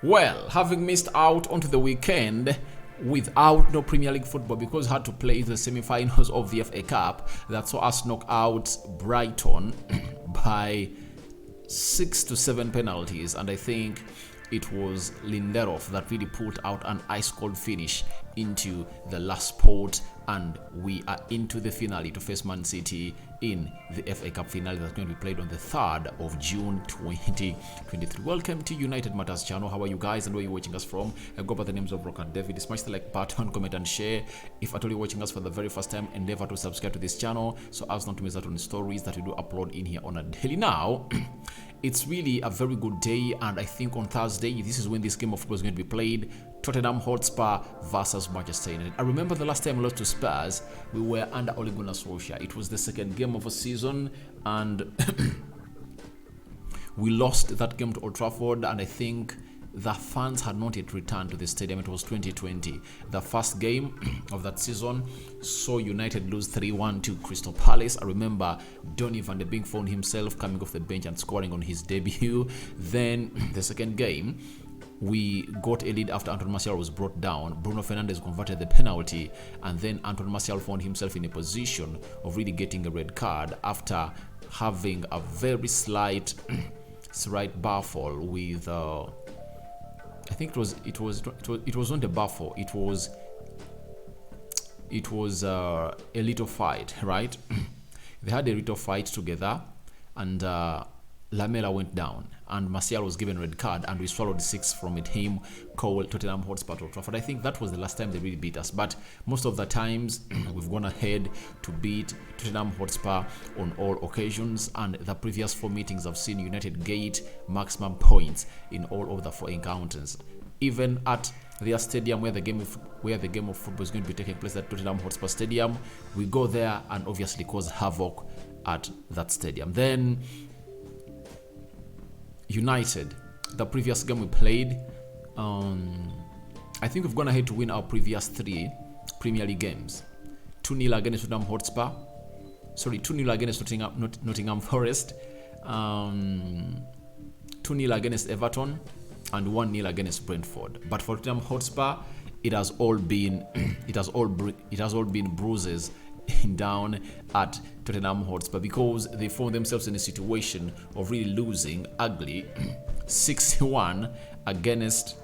Well, having missed out onto the weekend without no Premier League football because had to play the semi-finals of the FA Cup that saw us knock out Brighton by 6 to 7 penalties, and I think it was Lindelof that really pulled out an ice-cold finish into the last sport, and we are into the finale to face Man City in the FA Cup finale that's going to be played on the 3rd of June 2023. Welcome to United Matters channel. How are you guys and where are you watching us from? I go by the names of Rock and David. Smash the like button, comment and share. If at all you're watching us for the very first time, endeavor to subscribe to this channel so as not to miss out on stories that we do upload in here on a daily. Now, it's really a very good day, and I think on Thursday, this is when this game of football is going to be played. Tottenham Hotspur versus Manchester United. I remember the last time we lost to Spurs, we were under Ole Gunnar Solskjaer. It was the second game of a season, and we lost that game to Old Trafford, and I think the fans had not yet returned to the stadium. It was 2020. The first game of that season saw United lose 3-1 to Crystal Palace. I remember Donny van de Beek found himself coming off the bench and scoring on his debut. Then the second game, we got a lead after Anton Martial was brought down. Bruno Fernandes converted the penalty, and then Anton Martial found himself in a position of really getting a red card after having a very slight bar fall with I think it was not a buffle. It was a little fight, right? They had a little fight together, and Lamela went down, and Martial was given a red card, and we swallowed 6 from a team called Tottenham Hotspur Old Trafford. I think that was the last time they really beat us, but most of the times we've gone ahead to beat Tottenham Hotspur on all occasions, and the previous 4 meetings I've seen United get maximum points in all of the 4 encounters. Even at their stadium where the game of football is going to be taking place at Tottenham Hotspur Stadium, we go there and obviously cause havoc at that stadium. Then United, the previous game we played, I think we've gone ahead to win our previous 3 Premier League games. 2-0 against Tottenham Hotspur. 2-0 against Nottingham Forest. 2-0 against Everton, and 1-0 against Brentford. But for Tottenham Hotspur, it has all been bruises down at Tottenham Hotspur because they found themselves in a situation of really losing ugly 6-1 against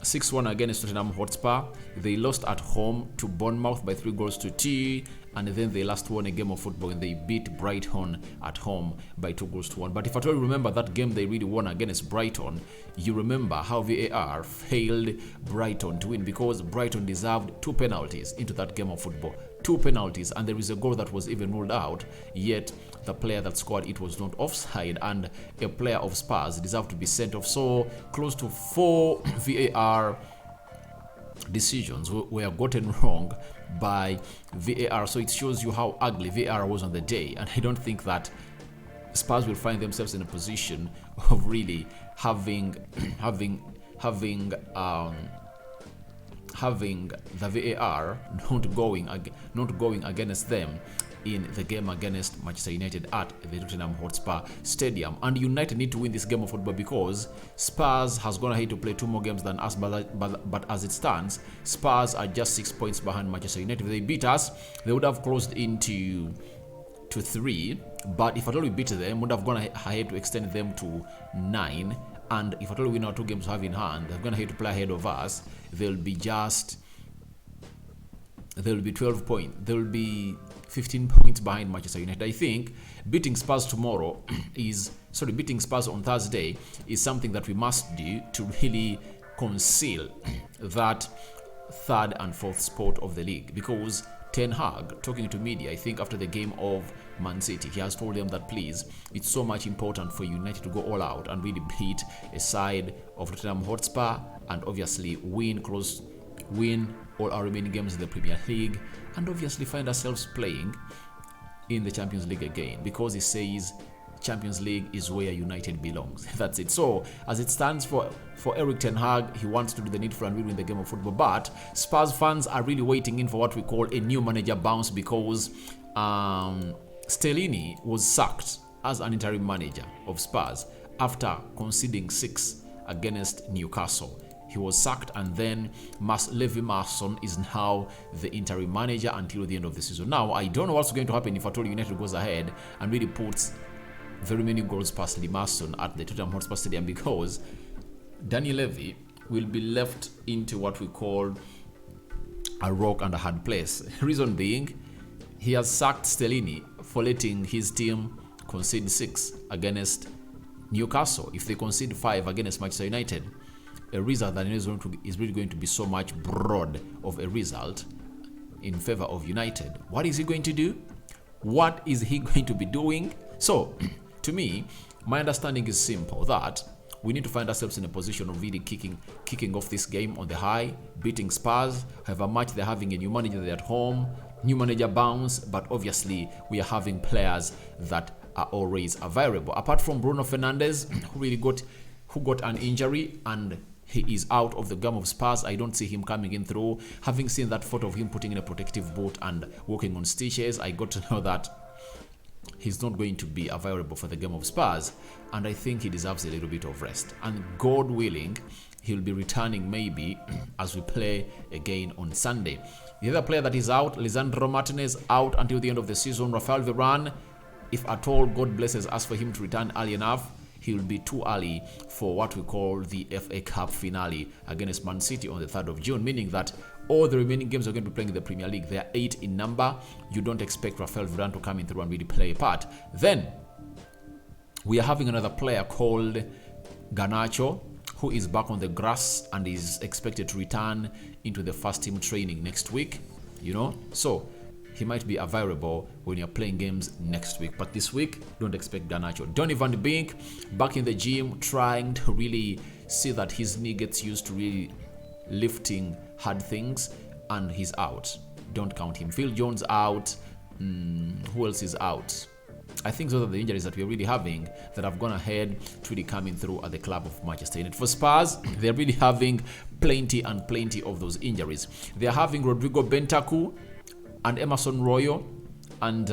Tottenham Hotspur. They lost at home to Bournemouth by 3-2, and then they last won a game of football and they beat Brighton at home by 2-1. But if at all you remember that game they really won against Brighton, you remember how VAR failed Brighton to win because Brighton deserved 2 penalties into that game of football. 2 penalties, and there is a goal that was even ruled out, yet the player that scored it was not offside, and a player of Spurs deserved to be sent off. So close to 4 VAR decisions were gotten wrong by VAR. So it shows you how ugly VAR was on the day, and I don't think that Spurs will find themselves in a position of really having the VAR not going against them in the game against Manchester United at the Tottenham Hotspur Stadium. And United need to win this game of football because Spurs has gone ahead to play 2 more games than us, but as it stands, Spurs are just 6 points behind Manchester United. If they beat us, they would have closed into 3, but if at all we beat them, would have gone ahead to extend them to 9. And if at all we win our 2 games have in hand, they're going to have to play ahead of us. They'll be 12 points. They'll be 15 points behind Manchester United. I think beating Spurs on Thursday is something that we must do to really conceal that 3rd and 4th spot of the league, because Ten Hag, talking to media, I think after the game of Man City, he has told them that please, it's so much important for United to go all out and really beat a side of Tottenham Hotspur and obviously win all our remaining games in the Premier League, and obviously find ourselves playing in the Champions League again, because he says Champions League is where United belongs. That's it. So as it stands for Erik ten Hag, he wants to do the needful and win the game of football, but Spurs fans are really waiting in for what we call a new manager bounce, because Stellini was sacked as an interim manager of Spurs after conceding 6 against Newcastle. He was sacked, and then Levy Mason is now the interim manager until the end of the season. Now, I don't know what's going to happen if at all United goes ahead and really puts very many goals past Lee Mason at the Tottenham Hotspur Stadium, because Danny Levy will be left into what we call a rock and a hard place. Reason being, he has sacked Stellini for letting his team concede 6 against Newcastle. If they concede 5 against Manchester United, a result that is really going to be so much broad of a result in favor of United. What is he going to do? What is he going to be doing? So, to me, my understanding is simple, that we need to find ourselves in a position of really kicking off this game on the high, beating Spurs, have a match. They're having a new manager, they're at home, new manager bounce, but obviously we are having players that are always available. Apart from Bruno Fernandes, who got an injury and he is out of the game of Spurs, I don't see him coming in through. Having seen that photo of him putting in a protective boot and walking on stitches, I got to know that he's not going to be available for the game of Spurs, and I think he deserves a little bit of rest. And God willing, he'll be returning maybe as we play again on Sunday. The other player that is out, Lisandro Martinez, out until the end of the season. Rafael Varane, if at all God blesses us for him to return early enough, he will be too early for what we call the FA Cup finale against Man City on the 3rd of June, meaning that all the remaining games are going to be playing in the Premier League. They are 8 in number. You don't expect Rafael Varane to come in through and really play a part. Then we are having another player called Garnacho, who is back on the grass and is expected to return into the first team training next week. So he might be available when you're playing games next week. But this week, don't expect Garnacho. Donny van de Beek back in the gym, trying to really see that his knee gets used to really lifting hard things, and he's out. Don't count him. Phil Jones out. Who else is out? I think those are the injuries that we're really having that have gone ahead to really coming through at the club of Manchester United. For Spurs, they're really having plenty of those injuries. They're having Rodrigo Bentancur and Emerson Royal, and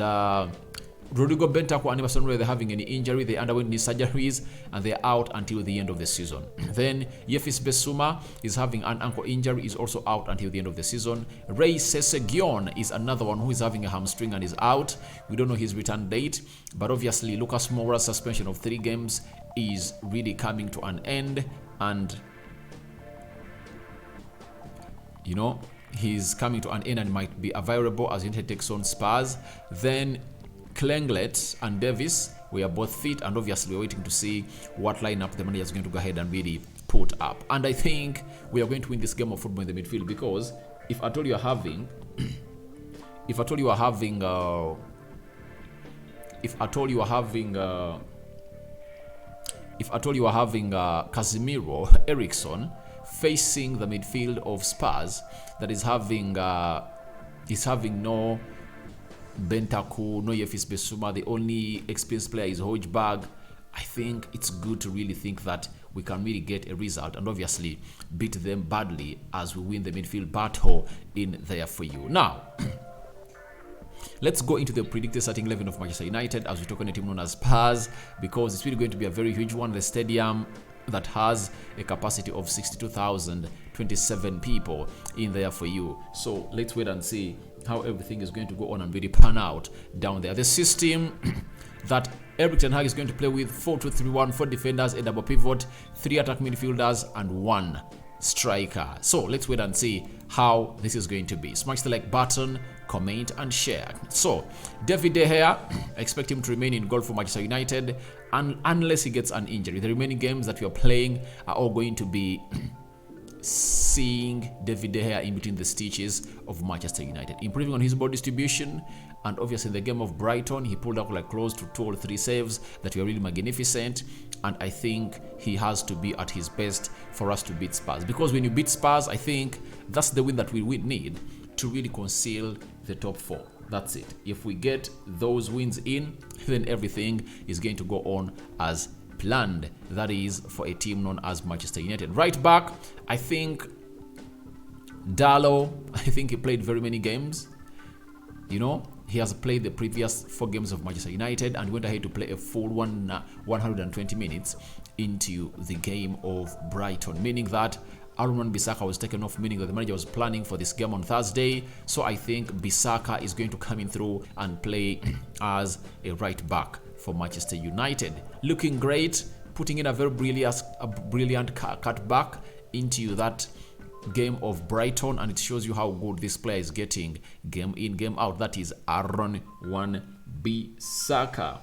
Rodrigo Bentancur and Emerson Royal, they're having any injury. They underwent knee surgeries and they're out until the end of the season. Then Yefis Bissouma is having an ankle injury, is also out until the end of the season. Ray Sessegnon is another one who is having a hamstring and is out. We don't know his return date, but obviously Lucas Moura's suspension of 3 games is really coming to an end, and he's coming to an end and might be available as United takes on Spurs. Then Klenglet and Davis, we are both fit, and obviously we're waiting to see what lineup the manager is going to go ahead and really put up. And I think we are going to win this game of football in the midfield, because if at all you are having Casemiro, Eriksson facing the midfield of Spurs that is having no Bentancur, no Yefis Bissouma, the only experienced player is Hojbjerg, I think it's good to really think that we can really get a result and obviously beat them badly as we win the midfield battle in there for you. Now, let's go into the predicted starting 11 of Manchester United as we talk on a team known as Spurs, because it's really going to be a very huge one. The stadium that has a capacity of 62,027 people in there for you. So let's wait and see how everything is going to go on and really pan out down there. The system that Erik ten Hag is going to play with: 4-2-3-1, 4 defenders, a double pivot, 3 attack midfielders, and 1 striker. So let's wait and see how this is going to be. Smash the like button, comment and share. So David De Gea, expect him to remain in goal for Manchester United, and unless he gets an injury. The remaining games that we are playing are all going to be seeing David De Gea in between the stitches of Manchester United, improving on his ball distribution. And obviously in the game of Brighton, he pulled up like close to 2 or 3 saves that were really magnificent, and I think he has to be at his best for us to beat Spurs, because when you beat Spurs, I think that's the win that we need to really conceal the top 4. That's it. If we get those wins in, then everything is going to go on as planned. That is for a team known as Manchester United. Right back, I think Dalot, I think he played very many games. He has played the previous 4 games of Manchester United and went ahead to play a full 120 minutes into the game of Brighton, meaning that Aaron Wan-Bissaka was taken off, meaning that the manager was planning for this game on Thursday. So I think Bissaka is going to come in through and play as a right back for Manchester United. Looking great, putting in a very brilliant cut back into that game of Brighton, and it shows you how good this player is getting game in, game out. That is Aaron Wan-Bissaka.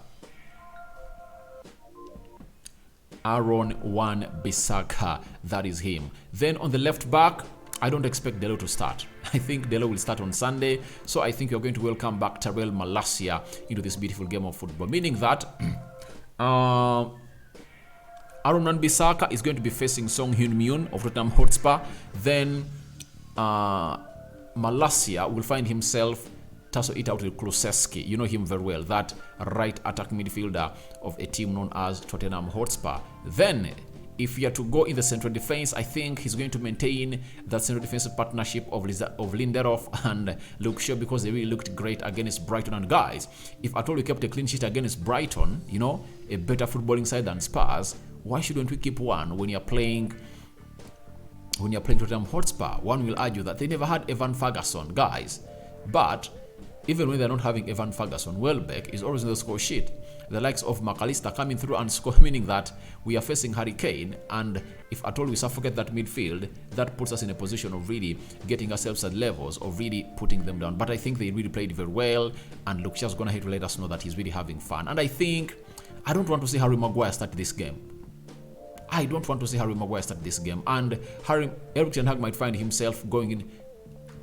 Aaron Wan-Bissaka, that is him. Then on the left back, I don't expect Delo to start. I think Delo will start on Sunday, so I think you're going to welcome back Tyrell Malacia into this beautiful game of football, meaning that Aaron Wan-Bissaka is going to be facing Song Heung-min of Tottenham Hotspur. Then Malacia will find himself tussle it out with Kulusevski. You know him very well, that right attacking midfielder of a team known as Tottenham Hotspur. Then, if you are to go in the central defense, I think he's going to maintain that central defensive partnership of Lindelof and Luke Shaw, because they really looked great against Brighton. And guys, if at all we kept a clean sheet against Brighton, you know, a better footballing side than Spurs, why shouldn't we keep one when you're playing Tottenham Hotspur? One will argue that they never had Evan Ferguson, guys. But even when they're not having Evan Ferguson, Welbeck is always in the score sheet. The likes of McAllister coming through and score, meaning that we are facing Harry Kane, and if at all we suffocate that midfield, that puts us in a position of really getting ourselves at levels of really putting them down. But I think they really played very well, and Luke Shaw's gonna have to let us know that he's really having fun. And I think I don't want to see Harry Maguire start this game. I don't want to see Harry Maguire start this game, and Erik ten Hag might find himself making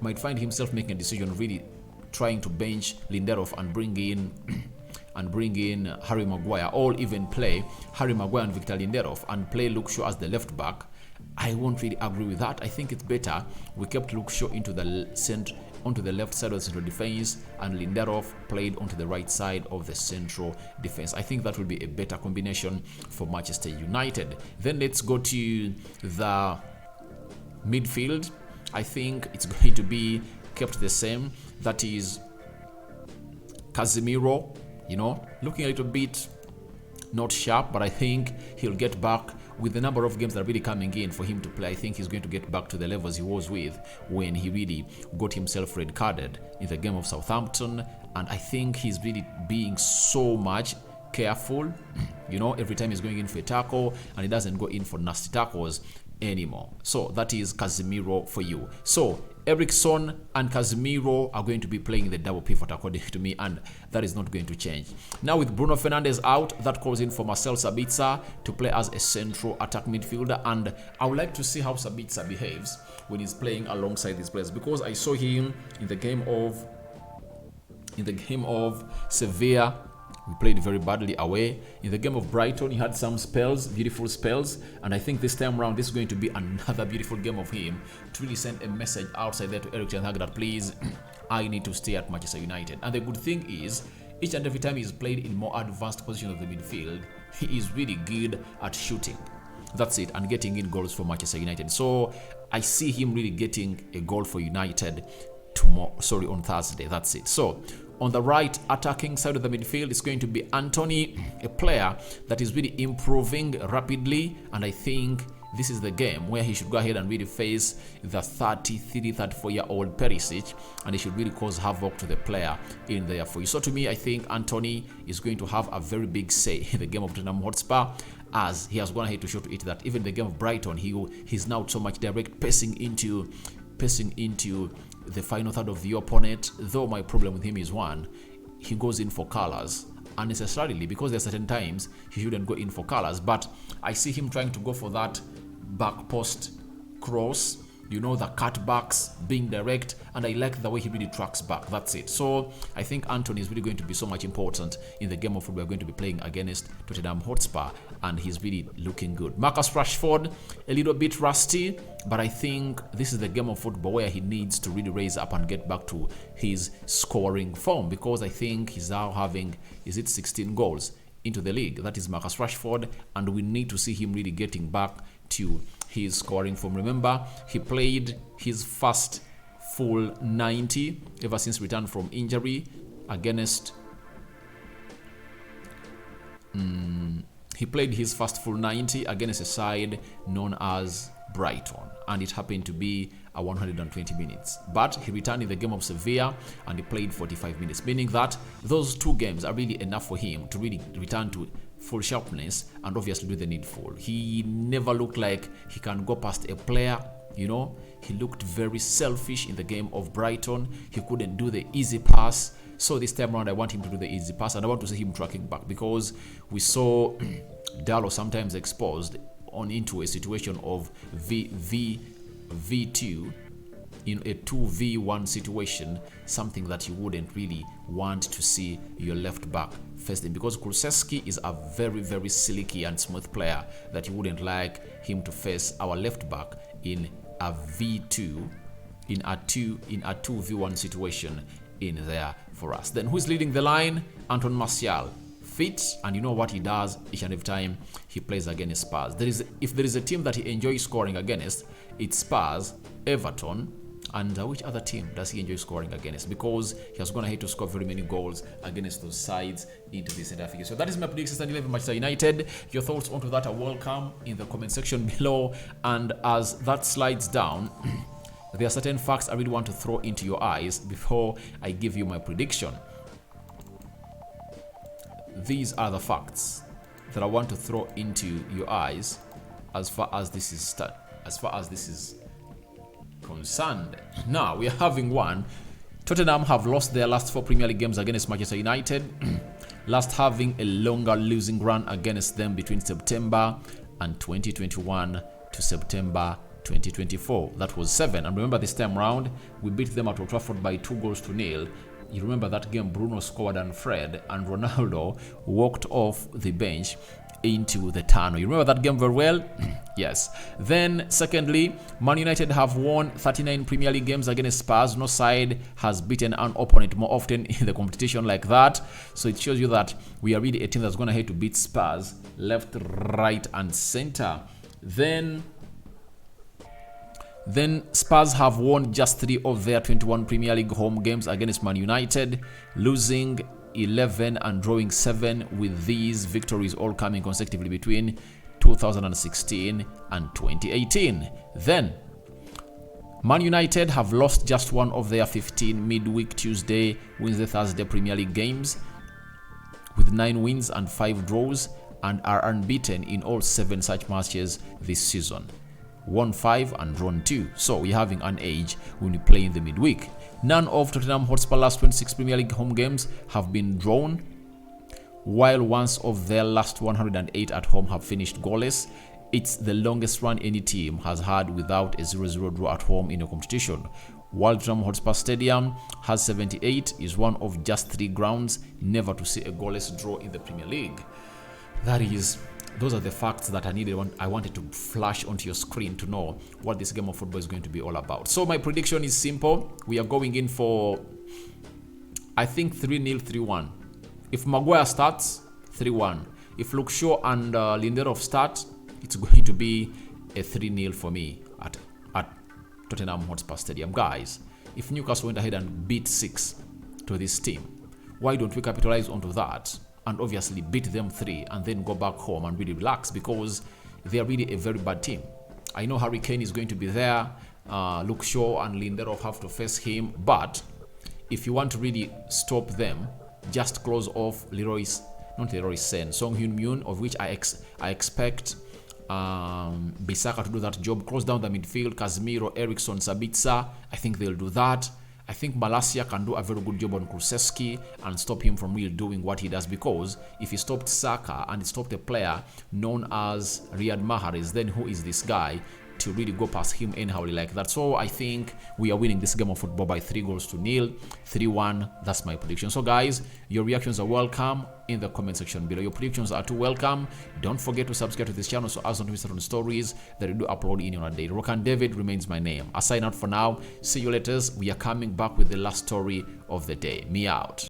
a decision of really trying to bench Lindelof and bring in Harry Maguire, or even play Harry Maguire and Victor Lindelof and play Luke Shaw as the left back. I won't really agree with that. I think it's better we kept Luke Shaw onto the left side of the central defense, and Lindelof played onto the right side of the central defense. I think that will be a better combination for Manchester United. Then let's go to the midfield. I think it's going to be kept the same. That is Casemiro, you know, looking a little bit not sharp, but I think he'll get back with the number of games that are really coming in for him to play. I think he's going to get back to the levels he was with when he really got himself red carded in the game of Southampton. And I think he's really being so much careful, you know, every time he's going in for a tackle, and he doesn't go in for nasty tackles anymore. So that is Casemiro for you. So Eriksen and Casemiro are going to be playing the double pivot according to me, and that is not going to change. Now with Bruno Fernandes out, that calls in for Marcel Sabitzer to play as a central attack midfielder, and I would like to see how Sabitzer behaves when he's playing alongside these players, because I saw him in the game of Sevilla. We played very badly away. In the game of Brighton, he had some spells, beautiful spells, and I think this time around, this is going to be another beautiful game of him to really send a message outside there to Erik ten Hag that please, I need to stay at Manchester United. And the good thing is, each and every time he's played in more advanced position of the midfield, he is really good at shooting. That's it, and getting in goals for Manchester United. So I see him really getting a goal for United on Thursday. That's it. So on the right attacking side of the midfield, it's going to be Anthony, a player that is really improving rapidly, and I think this is the game where he should go ahead and really face the 34-year-old Perisic, and he should really cause havoc to the player in there for you. So to me, I think Anthony is going to have a very big say in the game of Tottenham Hotspur, as he has gone ahead to show to it that even the game of Brighton, he's now so much direct, passing into the final third of the opponent. Though my problem with him is one, he goes in for colors unnecessarily, because there are certain times he shouldn't go in for colors, but I see him trying to go for that back post cross, you know, the cutbacks, being direct, and I like the way he really tracks back. That's it. So I think Anthony is really going to be so much important in the game of football we're going to be playing against Tottenham Hotspur, and he's really looking good. Marcus Rashford, a little bit rusty, but I think this is the game of football where he needs to really raise up and get back to his scoring form, because I think he's now having, 16 goals into the league. That is Marcus Rashford, and we need to see him really getting back to his scoring form. Remember, he played his first full 90 ever since return from injury against he played his first full 90 against a side known as Brighton, and it happened to be 120 minutes. But he returned in the game of Sevilla and he played 45 minutes, meaning that those 2 games are really enough for him to really return to full sharpness and obviously do the needful. He never looked like he can go past a player. You know, he looked very selfish in the game of Brighton. He couldn't do the easy pass. So this time around, I want him to do the easy pass, and I want to see him tracking back, because we saw Dallo sometimes exposed on into a situation of V2 in a 2v1 situation, something that you wouldn't really want to see your left back facing, because Kulusevski is a very, very silky and smooth player that you wouldn't like him to face our left back in a V2, in a 2v1 situation in there for us. Then who's leading the line? Anton Martial, fit, and you know what he does each and every time he plays against Spurs. If there is a team that he enjoys scoring against, it's Spurs, Everton, and which other team does he enjoy scoring against? Because he has gone ahead to score very many goals against those sides into the center figure. So that is my prediction, 11 Manchester United. Your thoughts onto that are welcome in the comment section below. And as that slides down, there are certain facts I really want to throw into your eyes before I give you my prediction. These are the facts that I want to throw into your eyes as far as this is concerned. Now we are having one. Tottenham have lost their last 4 Premier League games against Manchester United, last having a longer losing run against them between September and 2021 to September 2024. That was 7. And remember, this time round we beat them at Old Trafford by 2-0. You remember that game, Bruno scored and Fred, and Ronaldo walked off the bench into the tunnel. You remember that game very well? Yes. Then secondly, Man United have won 39 Premier League games against Spurs. No side has beaten an opponent more often in the competition like that. So it shows you that we are really a team that's going to have to beat Spurs left, right, and center. Then Spurs have won just 3 of their 21 Premier League home games against Man United, losing 11 and drawing 7, with these victories all coming consecutively between 2016 and 2018. Then Man United have lost just 1 of their 15 midweek Tuesday, Wednesday, Thursday Premier League games, with 9 wins and 5 draws, and are unbeaten in all 7 such matches this season. Won 5 and drawn 2. So we're having an edge when we play in the midweek. None of Tottenham Hotspur's last 26 Premier League home games have been drawn, while ones of their last 108 at home have finished goalless. It's the longest run any team has had without a 0-0 draw at home in a competition. While Tottenham Hotspur Stadium has 78, is one of just 3 grounds never to see a goalless draw in the Premier League. Those are the facts that I wanted to flash onto your screen to know what this game of football is going to be all about. So my prediction is simple. We are going in for, I think, 3-0, 3-1. If Maguire starts, 3-1. If Luke Shaw and Lindelof start, it's going to be a 3-0 for me at Tottenham Hotspur Stadium. Guys, if Newcastle went ahead and beat 6 to this team, why don't we capitalize onto that and obviously beat them 3 and then go back home and really relax, because they are really a very bad team. I know Harry Kane is going to be there, Luke Shaw and Lindelof have to face him, but if you want to really stop them, just close off Song Heung-min, of which I expect Bissaka to do that job. Close down the midfield, Casemiro, Eriksson, Sabitzer. I think they'll do that. I think Malacia can do a very good job on Kulusevski and stop him from really doing what he does, because if he stopped Saka and he stopped a player known as Riyad Mahrez, then who is this guy to really go past him anyhow like that? So I think we are winning this game of football by 3-0, 3-1. That's my prediction. So guys, your reactions are welcome in the comment section below. Your predictions are too welcome. Don't forget to subscribe to this channel so as not to miss out on stories that we do upload in on a day. Rokan David remains my name. I sign out for now. See you later. We are coming back with the last story of the day. Me out.